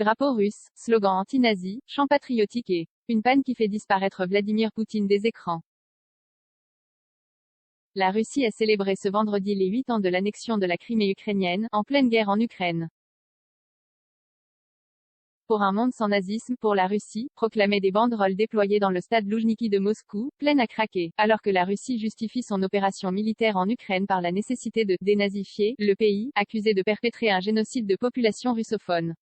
drapeau russe, slogan anti-nazi, chant patriotique et une panne qui fait disparaître Vladimir Poutine des écrans. La Russie a célébré ce vendredi les 8 ans de l'annexion de la Crimée ukrainienne, en pleine guerre en Ukraine. Pour un monde sans nazisme, pour la Russie, proclamaient des banderoles déployées dans le stade Loujniki de Moscou, pleine à craquer, alors que la Russie justifie son opération militaire en Ukraine par la nécessité de dénazifier le pays, accusé de perpétrer un génocide de population russophone.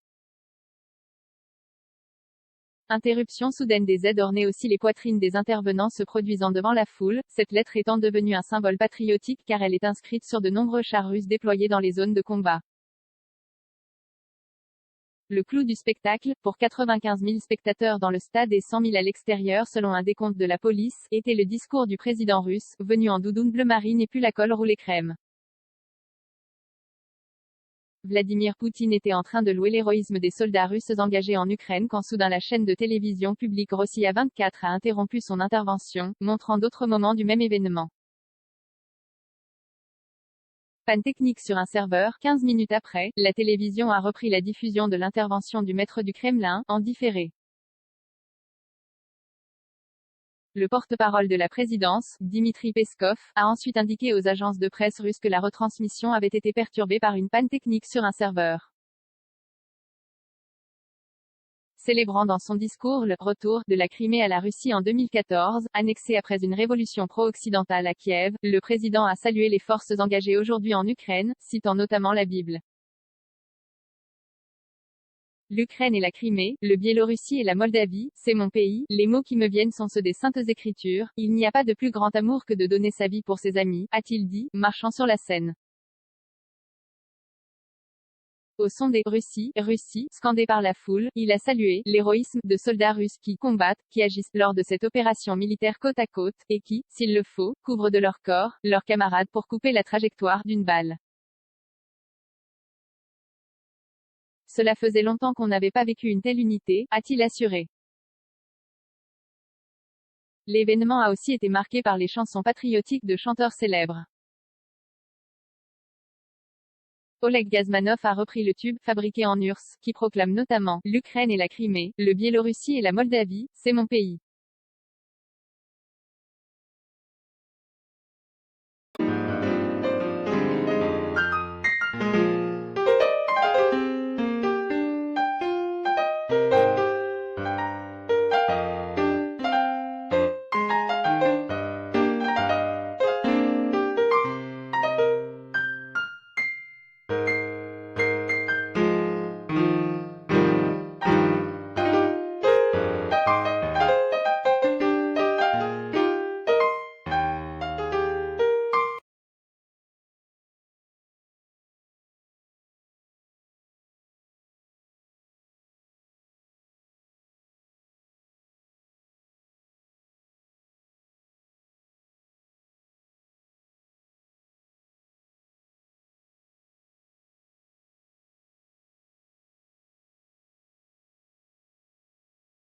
Interruption soudaine des aides ornait aussi les poitrines des intervenants se produisant devant la foule, cette lettre étant devenue un symbole patriotique car elle est inscrite sur de nombreux chars russes déployés dans les zones de combat. Le clou du spectacle, pour 95 000 spectateurs dans le stade et 100 000 à l'extérieur selon un décompte de la police, était le discours du président russe, venu en doudoune bleu marine et pull à col roulé crème. Vladimir Poutine était en train de louer l'héroïsme des soldats russes engagés en Ukraine quand soudain la chaîne de télévision publique Rossiya 24 a interrompu son intervention, montrant d'autres moments du même événement. Panne technique sur un serveur, 15 minutes après, la télévision a repris la diffusion de l'intervention du maître du Kremlin, en différé. Le porte-parole de la présidence, Dmitri Peskov, a ensuite indiqué aux agences de presse russes que la retransmission avait été perturbée par une panne technique sur un serveur. Célébrant dans son discours le « retour » de la Crimée à la Russie en 2014, annexée après une révolution pro-occidentale à Kiev, le président a salué les forces engagées aujourd'hui en Ukraine, citant notamment la Bible. L'Ukraine et la Crimée, le Biélorussie et la Moldavie, c'est mon pays, les mots qui me viennent sont ceux des Saintes Écritures, il n'y a pas de plus grand amour que de donner sa vie pour ses amis, a-t-il dit, marchant sur la scène. Au son des « Russie, Russie » scandés par la foule, il a salué l'héroïsme de soldats russes qui combattent, qui agissent lors de cette opération militaire côte à côte, et qui, s'il le faut, couvrent de leur corps leurs camarades pour couper la trajectoire d'une balle. Cela faisait longtemps qu'on n'avait pas vécu une telle unité, a-t-il assuré. L'événement a aussi été marqué par les chansons patriotiques de chanteurs célèbres. Oleg Gazmanov a repris le tube, fabriqué en URSS, qui proclame notamment « L'Ukraine et la Crimée, le Biélorussie et la Moldavie, c'est mon pays ».